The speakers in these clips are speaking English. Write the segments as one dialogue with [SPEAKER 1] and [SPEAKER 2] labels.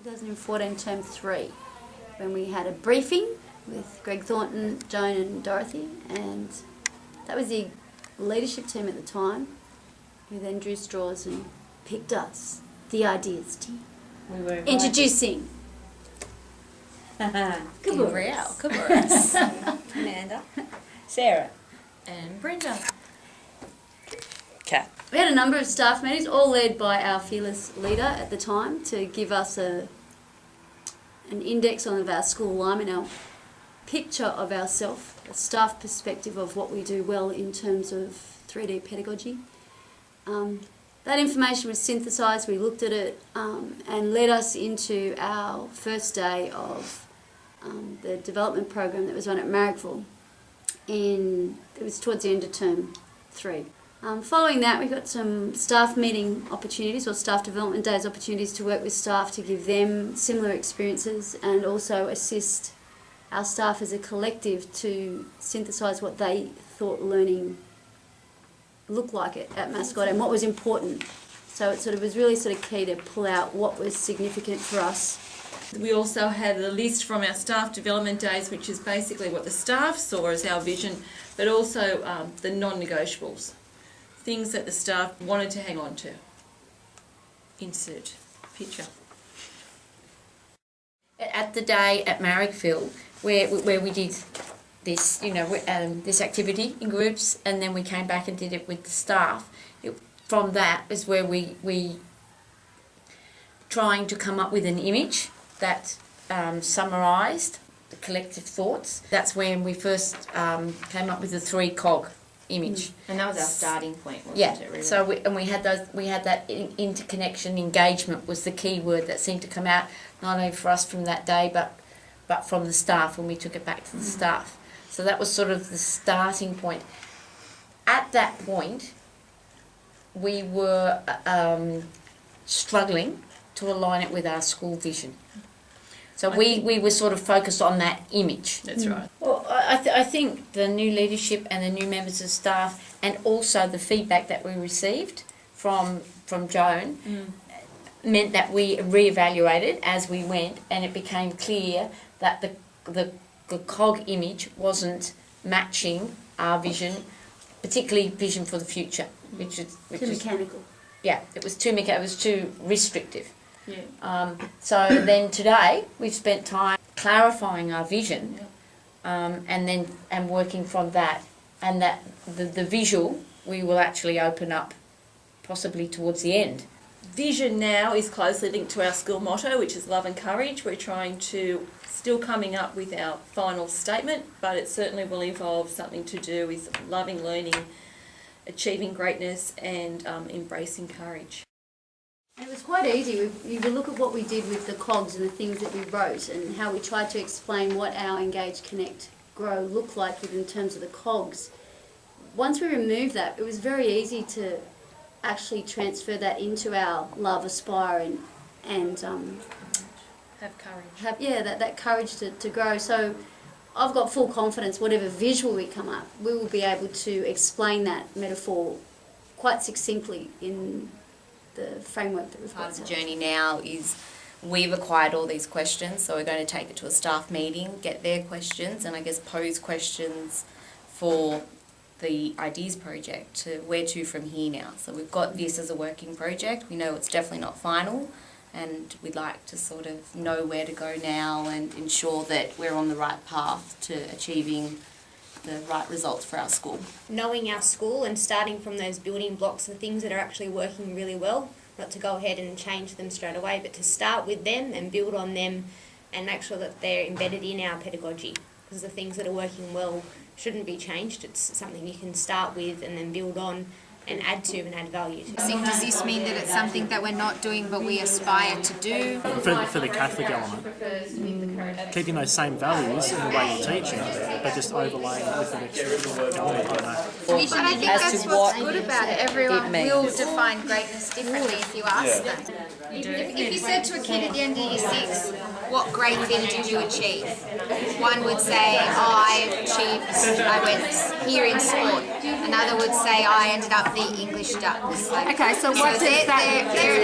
[SPEAKER 1] 2014 term 3, when we had a briefing with Greg Thornton, Joan and Dorothy, and that was the leadership team at the time, who then drew straws and picked us, the ideas team.
[SPEAKER 2] We were
[SPEAKER 1] introducing
[SPEAKER 2] Therese, Amanda, Sarah, and Brenda. Kat.
[SPEAKER 1] We had a number of staff meetings, all led by our fearless leader at the time, to give us an index of our school alignment, our picture of ourselves, a staff perspective of what we do well in terms of 3D pedagogy. That information was synthesised, we looked at it, and led us into our first day of the development program that was run at Marrickville. It was towards the end of term 3. Following that, we got some staff meeting opportunities, or staff development days opportunities, to work with staff to give them similar experiences and also assist our staff as a collective to synthesise what they thought learning looked like at Mascot and what was important. So it was really key to pull out what was significant for us.
[SPEAKER 2] We also had a list from our staff development days, which is basically what the staff saw as our vision, but also the non-negotiables. Things that the staff wanted to hang on to. Insert picture. At the day at Marrickville, where we did this, this activity in groups, and then we came back and did it with the staff. From that is where we trying to come up with an image that summarised the collective thoughts. That's when we first came up with the 3 cog image,
[SPEAKER 3] and that was our starting point, wasn't
[SPEAKER 2] yeah.
[SPEAKER 3] it? Really?
[SPEAKER 2] So we had that interconnection, engagement was the key word that seemed to come out, not only for us from that day, but from the staff when we took it back to the staff. So that was sort of the starting point. At that point, we were struggling to align it with our school vision. So we were sort of focused on that image.
[SPEAKER 3] That's right.
[SPEAKER 2] Well, I think the new leadership and the new members of staff, and also the feedback that we received from Joan, meant that we reevaluated as we went, and it became clear that the cog image wasn't matching our vision, particularly vision for the future, which is
[SPEAKER 1] Mechanical.
[SPEAKER 2] Yeah, it was too mechanical. It was too restrictive.
[SPEAKER 3] Yeah.
[SPEAKER 2] So then today we've spent time clarifying our vision, and working from that, and that the visual we will actually open up possibly towards the end. Vision now is closely linked to our school motto, which is love and courage. We're trying to still coming up with our final statement, but it certainly will involve something to do with loving learning, achieving greatness, and embracing courage.
[SPEAKER 1] And it was quite easy. You look at what we did with the cogs and the things that we wrote and how we tried to explain what our Engage, Connect, Grow looked like in terms of the cogs. Once we removed that, it was very easy to actually transfer that into our Love, Aspire and
[SPEAKER 3] Have courage.
[SPEAKER 1] that courage to grow. So I've got full confidence whatever visual we come up, we will be able to explain that metaphor quite succinctly in the framework that we've got.
[SPEAKER 4] Part of the journey now is we've acquired all these questions, so we're going to take it to a staff meeting, get their questions, and I guess pose questions for the Ideas project to where to from here now. So we've got this as a working project. We know it's definitely not final, and we'd like to sort of know where to go now and ensure that we're on the right path to achieving the right results for our school.
[SPEAKER 5] Knowing our school and starting from those building blocks, the things that are actually working really well, not to go ahead and change them straight away, but to start with them and build on them and make sure that they're embedded in our pedagogy. Because the things that are working well shouldn't be changed. It's something you can start with and then build on and add to and add value to.
[SPEAKER 6] Does this mean that it's something that we're not doing but we aspire to do?
[SPEAKER 7] For the Catholic element, keeping those same values in the way you're teaching, but just overlaying it with an extra element, I don't know.
[SPEAKER 6] But I think
[SPEAKER 2] as
[SPEAKER 6] that's
[SPEAKER 2] to
[SPEAKER 6] what's
[SPEAKER 2] what
[SPEAKER 6] good about it.
[SPEAKER 2] it
[SPEAKER 6] Everyone
[SPEAKER 2] means.
[SPEAKER 6] will define greatness differently if you ask them. If you said to a kid at the end of year 6, what great thing did you achieve? One would say, I went here in sport. Another would say, I ended up the English ducks.
[SPEAKER 8] Okay, so what does that
[SPEAKER 6] their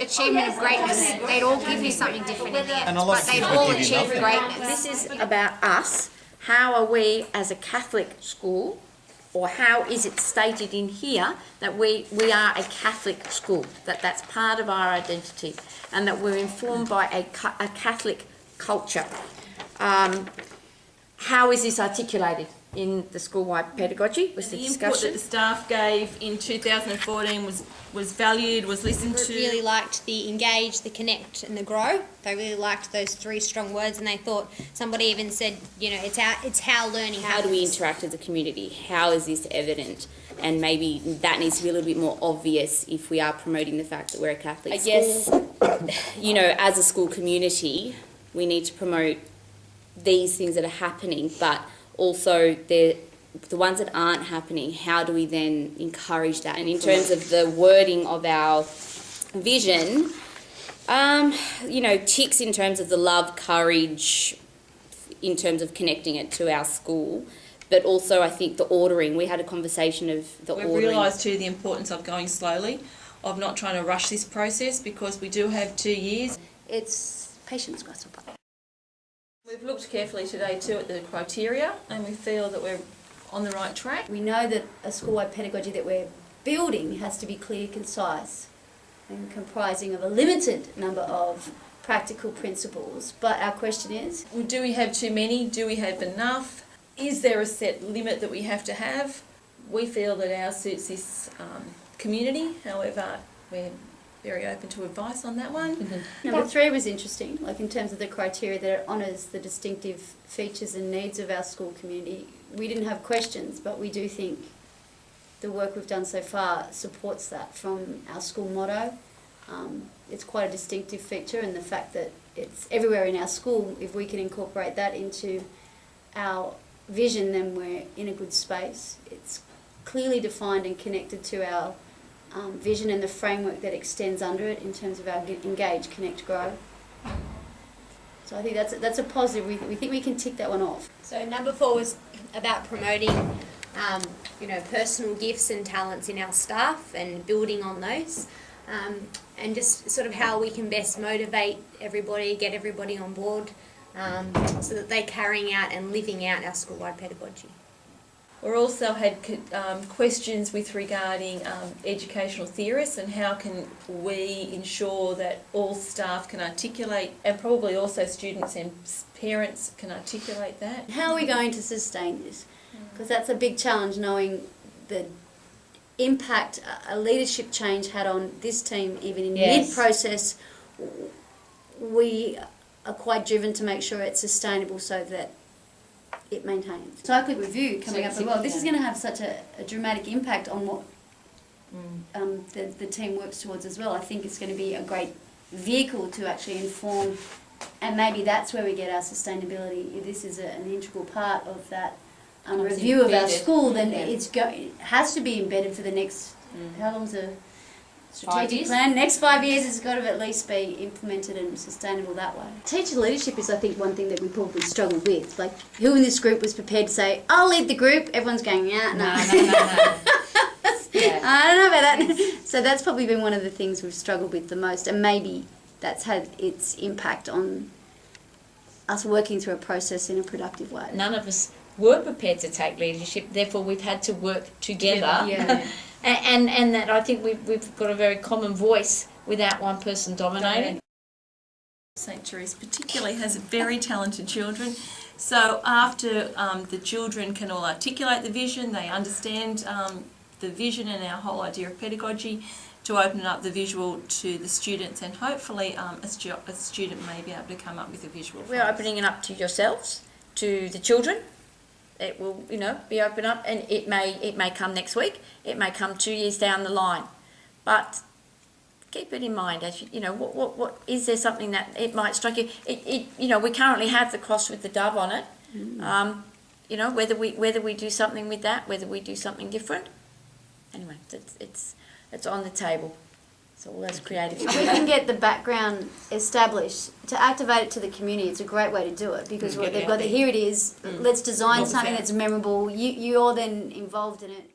[SPEAKER 6] achievement of greatness, they'd all give you something different in the end, but they'd all achieve greatness.
[SPEAKER 2] This is about us. How are we as a Catholic school, or how is it stated in here that we are a Catholic school, that's part of our identity, and that we're informed by a Catholic culture. How is this articulated in the school-wide pedagogy? Was the
[SPEAKER 9] input
[SPEAKER 2] discussion?
[SPEAKER 9] that the staff gave in 2014 was valued, was listened to.
[SPEAKER 5] Really liked the engage, the connect, and the grow. They really liked those 3 strong words, and they thought, somebody even said, you know, it's how learning
[SPEAKER 10] How do we interact as a community? How is this evident? And maybe that needs to be a little bit more obvious if we are promoting the fact that we're a Catholic school. I guess, you know, as a school community, we need to promote these things that are happening, but also the ones that aren't happening, how do we then encourage that? And in terms of the wording of our vision, you know, ticks in terms of the love, courage, in terms of connecting it to our school, but also I think the ordering. We had a conversation of the ordering.
[SPEAKER 9] We've realised too the importance of going slowly, of not trying to rush this process, because we do have 2 years.
[SPEAKER 1] It's patience, grasshopper.
[SPEAKER 9] We've looked carefully today too at the criteria, and we feel that we're on the right track.
[SPEAKER 1] We know that a school-wide pedagogy that we're building has to be clear, concise, and comprising of a limited number of practical principles. But our question is,
[SPEAKER 9] Do we have too many? Do we have enough? Is there a set limit that we have to have? We feel that ours suits this community, however, we're very open to advice on that one.
[SPEAKER 1] Number 3 was interesting, like in terms of the criteria that it honours the distinctive features and needs of our school community. We didn't have questions, but we do think the work we've done so far supports that from our school motto. It's quite a distinctive feature, and the fact that it's everywhere in our school, if we can incorporate that into our vision, then we're in a good space. It's clearly defined and connected to our vision and the framework that extends under it in terms of our engage, connect, grow. So I think that's a positive. We think we can tick that one off.
[SPEAKER 5] So number 4 was about promoting, you know, personal gifts and talents in our staff and building on those, and just sort of how we can best motivate everybody, get everybody on board, so that they're carrying out and living out our school-wide pedagogy.
[SPEAKER 9] We also had questions with regarding educational theorists and how can we ensure that all staff can articulate, and probably also students and parents can articulate that.
[SPEAKER 1] How are we going to sustain this? Because that's a big challenge, knowing the impact a leadership change had on this team, even in mid-process. We are quite driven to make sure it's sustainable so that it maintains. Cyclic review coming up as well. This is going to have such a dramatic impact on what the team works towards as well. I think it's going to be a great vehicle to actually inform, and maybe that's where we get our sustainability. If this is an integral part of that review of our school, then it has to be embedded for the next, how long's a strategic plan? Next 5 years it's got to at least be implemented and sustainable that way. Teacher leadership is, I think, one thing that we probably struggled with. Like, who in this group was prepared to say, I'll lead the group? Everyone's going, yeah, no.
[SPEAKER 2] Yeah.
[SPEAKER 1] I don't know about that. So that's probably been one of the things we've struggled with the most, and maybe that's had its impact on us working through a process in a productive way.
[SPEAKER 2] None of us were prepared to take leadership, therefore we've had to work together.
[SPEAKER 1] Yeah.
[SPEAKER 2] and that I think we've got a very common voice without one person dominating.
[SPEAKER 9] St. Therese particularly has very talented children, so after the children can all articulate the vision, they understand the vision and our whole idea of pedagogy, to open up the visual to the students, and hopefully a student may be able to come up with a visual.
[SPEAKER 2] We're opening it up to yourselves, to the children. It will, be open up, and it may come next week. It may come 2 years down the line, but keep it in mind as what is there something that it might strike you? We currently have the cross with the dove on it. you know, whether we do something with that, whether we do something different. Anyway, it's on the table. So all those creative.
[SPEAKER 1] If we can get the background established to activate it to the community, it's a great way to do it because what they've got. Here it is. Let's design something that's memorable. You're then involved in it.